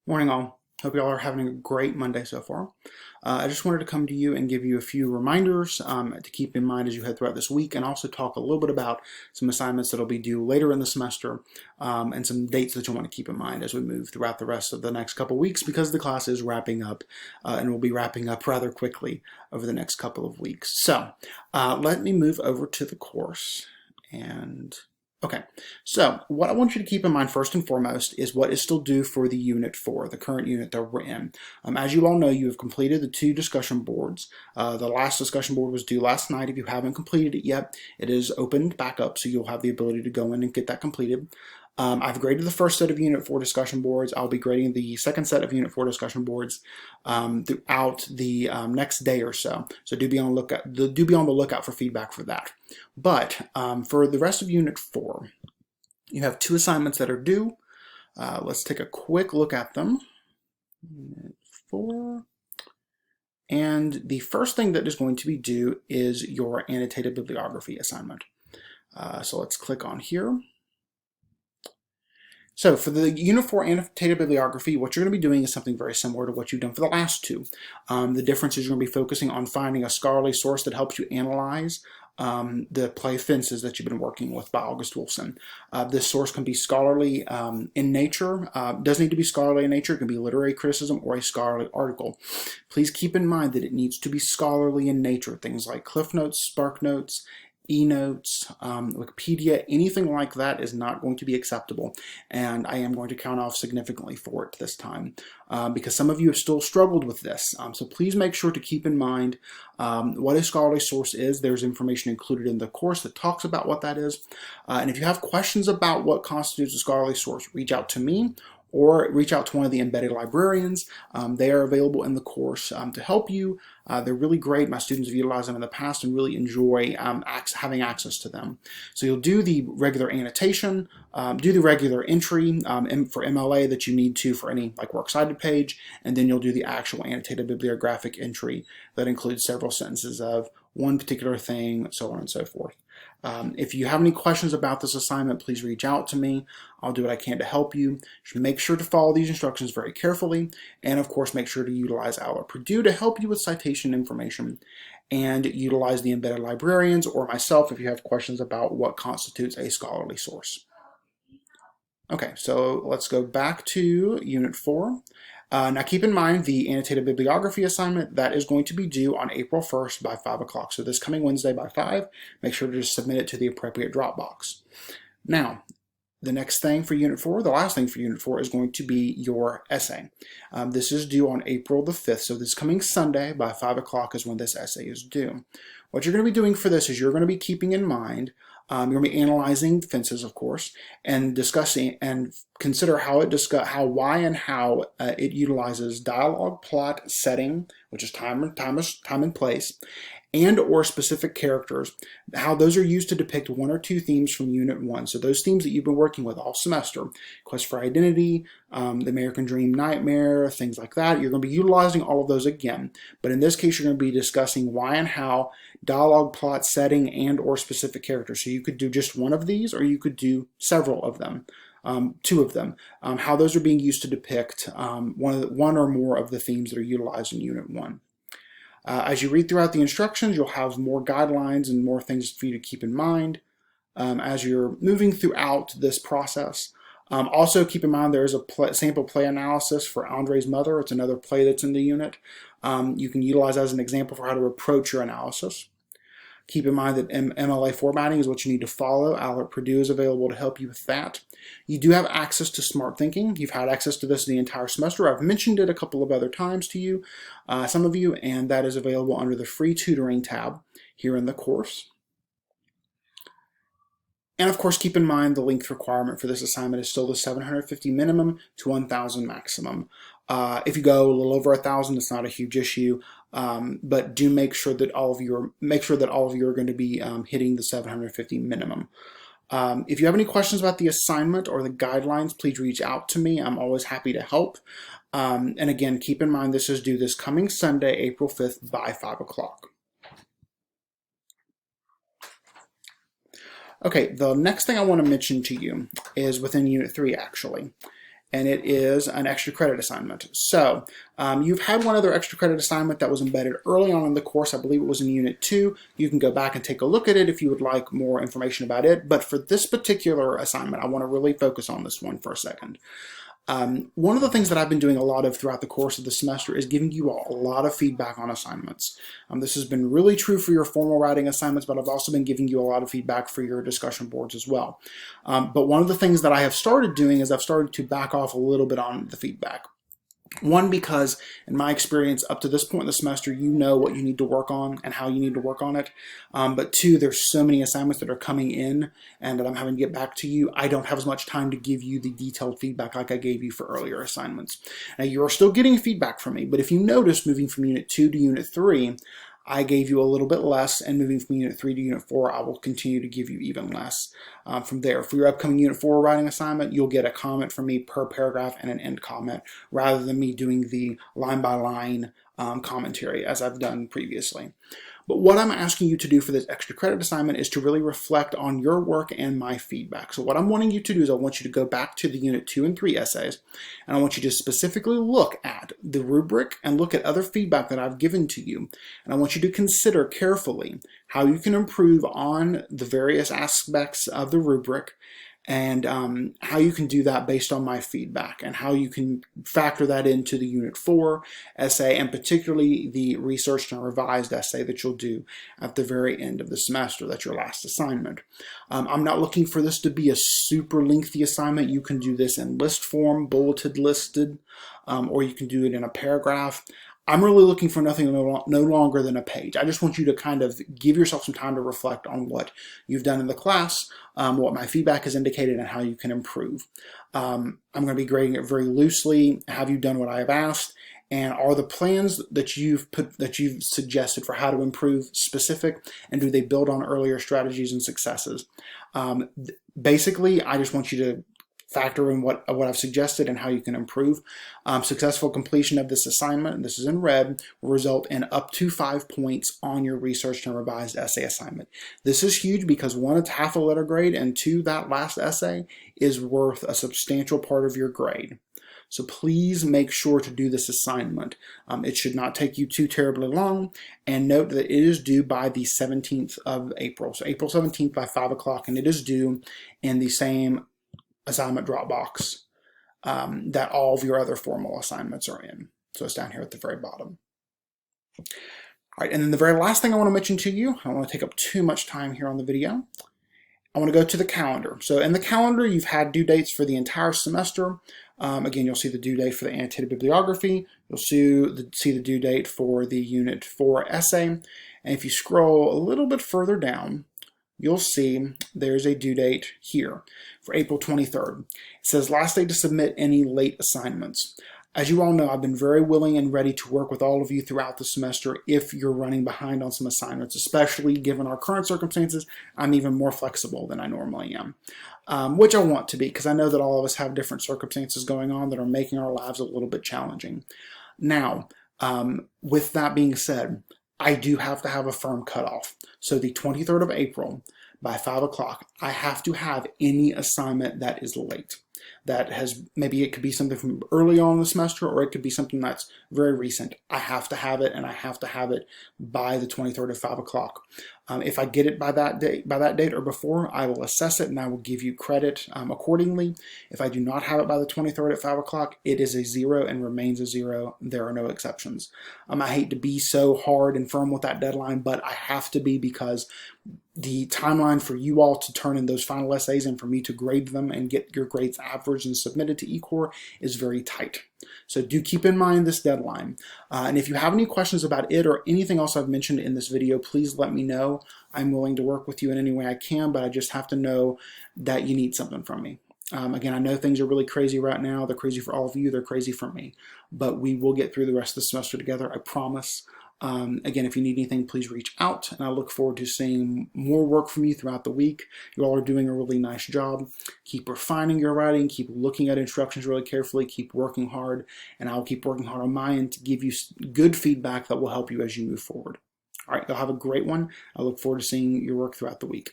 Morning all. Hope you all are having a great Monday so far. I just wanted to come to you and give you a few reminders to keep in mind as you head throughout this week, and also talk a little bit about some assignments that'll be due later in the semester, and some dates that you'll want to keep in mind as we move throughout the rest of the next couple of weeks, because the class is wrapping up and will be wrapping up rather quickly over the next couple of weeks. So let me move over to the course. Okay, so what I want you to keep in mind first and foremost is what is still due for the Unit 4, the current unit that we're in. As you all know, you have completed the 2 discussion boards. The last discussion board was due last night. If you haven't completed it yet, it is opened back up, so you'll have the ability to go in and get that completed. I've graded the first set of Unit 4 discussion boards. I'll be grading the second set of Unit 4 discussion boards throughout the next day or so. So do be on the lookout for feedback for that. But for the rest of Unit 4, you have 2 assignments that are due. Let's take a quick look at them. Unit 4. And the first thing that is going to be due is your annotated bibliography assignment. So let's click on here. So for the Unit 4 annotated bibliography, what you're going to be doing is something very similar to what you've done for the last 2. The difference is you're going to be focusing on finding a scholarly source that helps you analyze the play Fences that you've been working with by August Wilson. This source can be scholarly in nature. Doesn't need to be scholarly in nature. It can be literary criticism or a scholarly article. Please keep in mind that it needs to be scholarly in nature. Things like Cliff Notes, Spark Notes, eNotes, Wikipedia, anything like that is not going to be acceptable, and I am going to count off significantly for it this time because some of you have still struggled with this. So please make sure to keep in mind what a scholarly source is. There's information included in the course that talks about what that is, and if you have questions about what constitutes a scholarly source, reach out to me or reach out to one of the embedded librarians. They are available in the course to help you. They're really great. My students have utilized them in the past and really enjoy having access to them. So you'll do the regular annotation, do the regular entry for MLA that you need to for any like works cited page, and then you'll do the actual annotated bibliographic entry that includes several sentences of one particular thing, so on and so forth. If you have any questions about this assignment, please reach out to me. I'll do what I can to help you. Just make sure to follow these instructions very carefully, and of course make sure to utilize OWL at Purdue to help you with citation information, and utilize the embedded librarians or myself if you have questions about what constitutes a scholarly source. Okay, so let's go back to Unit 4. Now keep in mind the annotated bibliography assignment that is going to be due on April 1st by 5 o'clock. So this coming Wednesday by 5, make sure to just submit it to the appropriate Dropbox. Now, the next thing for Unit 4, the last thing for Unit 4 is going to be your essay. This is due on April the 5th, so this coming Sunday by 5 o'clock is when this essay is due. What you're going to be doing for this is you're going to be keeping in mind you're going to be analyzing Fences, of course, and discussing and consider how why and how it utilizes dialogue, plot, setting, which is time and place, and or specific characters, how those are used to depict 1 or 2 themes from Unit 1. So those themes that you've been working with all semester, Quest for Identity, the American Dream Nightmare, things like that, you're going to be utilizing all of those again. But in this case, you're going to be discussing why and how, dialogue, plot, setting, and or specific characters. So you could do just one of these, or you could do several of them. 2 of them, how those are being used to depict one or more of the themes that are utilized in Unit 1. As you read throughout the instructions, you'll have more guidelines and more things for you to keep in mind as you're moving throughout this process. Also keep in mind there is a sample play analysis for Andre's Mother. It's another play that's in the unit. You can utilize as an example for how to approach your analysis. Keep in mind that MLA formatting is what you need to follow. OWL at Purdue is available to help you with that. You do have access to Smart Thinking. You've had access to this the entire semester. I've mentioned it a couple of other times to you, some of you, and that is available under the free tutoring tab here in the course. And of course, keep in mind the length requirement for this assignment is still the 750 minimum to 1,000 maximum. If you go a little over 1,000, it's not a huge issue, but do make sure that all of you are going to be hitting the 750 minimum. If you have any questions about the assignment or the guidelines, please reach out to me. I'm always happy to help. And again, keep in mind this is due this coming Sunday, April 5th by 5 o'clock. Okay, the next thing I want to mention to you is within Unit 3 actually. and it is an extra credit assignment. So you've had one other extra credit assignment that was embedded early on in the course. I believe it was in Unit 2. You can go back and take a look at it if you would like more information about it. But for this particular assignment, I want to really focus on this one for a second. One of the things that I've been doing a lot of throughout the course of the semester is giving you all a lot of feedback on assignments. This has been really true for your formal writing assignments, but I've also been giving you a lot of feedback for your discussion boards as well. But one of the things that I have started doing is I've started to back off a little bit on the feedback. One, because in my experience up to this point in the semester, you know what you need to work on and how you need to work on it. But two, there's so many assignments that are coming in and that I'm having to get back to you. I don't have as much time to give you the detailed feedback like I gave you for earlier assignments. Now, you are still getting feedback from me, but if you notice, moving from Unit 2 to Unit 3, I gave you a little bit less, and moving from Unit 3 to Unit 4, I will continue to give you even less from there. For your upcoming Unit 4 writing assignment, you'll get a comment from me per paragraph and an end comment, rather than me doing the line-by-line commentary as I've done previously. But what I'm asking you to do for this extra credit assignment is to really reflect on your work and my feedback. So what I'm wanting you to do is I want you to go back to the Unit 2 and 3 essays, and I want you to specifically look at the rubric and look at other feedback that I've given to you. And I want you to consider carefully how you can improve on the various aspects of the rubric, and how you can do that based on my feedback, and how you can factor that into the Unit 4 essay, and particularly the researched and revised essay that you'll do at the very end of the semester. That's your last assignment. I'm not looking for this to be a super lengthy assignment. You can do this in list form, bulleted listed, or you can do it in a paragraph. I'm really looking for nothing no longer than a page. I just want you to kind of give yourself some time to reflect on what you've done in the class, what my feedback has indicated, and how you can improve. I'm going to be grading it very loosely. Have you done what I have asked? And are the plans that you've suggested for how to improve specific, and do they build on earlier strategies and successes? Basically, I just want you to factor in what I've suggested and how you can improve. Successful completion of this assignment, and this is in red, will result in up to 5 points on your researched and revised essay assignment. This is huge because one, it's half a letter grade, and two, that last essay is worth a substantial part of your grade. So please make sure to do this assignment. It should not take you too terribly long, and note that it is due by the 17th of April. So April 17th by 5 o'clock, and it is due in the same assignment Dropbox that all of your other formal assignments are in. So it's down here at the very bottom. All right, and then the very last thing I want to mention to you, I don't want to take up too much time here on the video, I want to go to the calendar. So in the calendar, you've had due dates for the entire semester. Again, you'll see the due date for the annotated bibliography. You'll see the due date for the Unit 4 essay. And if you scroll a little bit further down, you'll see there's a due date here for April 23rd. It says last day to submit any late assignments. As you all know, I've been very willing and ready to work with all of you throughout the semester if you're running behind on some assignments, especially given our current circumstances. I'm even more flexible than I normally am, which I want to be, because I know that all of us have different circumstances going on that are making our lives a little bit challenging. Now, with that being said, I do have to have a firm cutoff. So the 23rd of April by 5 o'clock, I have to have any assignment that is late. That has, maybe it could be something from early on in the semester, or it could be something that's very recent. I have to have it, and I have to have it by the 23rd at 5 o'clock. If I get it by that date or before, I will assess it and I will give you credit accordingly. If I do not have it by the 23rd at 5 o'clock, it is a 0 and remains a 0. There are no exceptions. I hate to be so hard and firm with that deadline, but I have to be, because the timeline for you all to turn in those final essays and for me to grade them and get your grades averaged and submitted to eCore is very tight. So do keep in mind this deadline. And if you have any questions about it or anything else I've mentioned in this video, please let me know. I'm willing to work with you in any way I can, but I just have to know that you need something from me. Again, I know things are really crazy right now. They're crazy for all of you. They're crazy for me. But we will get through the rest of the semester together, I promise. Again, if you need anything, please reach out, and I look forward to seeing more work from you throughout the week. You all are doing a really nice job. Keep refining your writing, keep looking at instructions really carefully, keep working hard, and I'll keep working hard on my end to give you good feedback that will help you as you move forward. All right, you'll have a great one. I look forward to seeing your work throughout the week.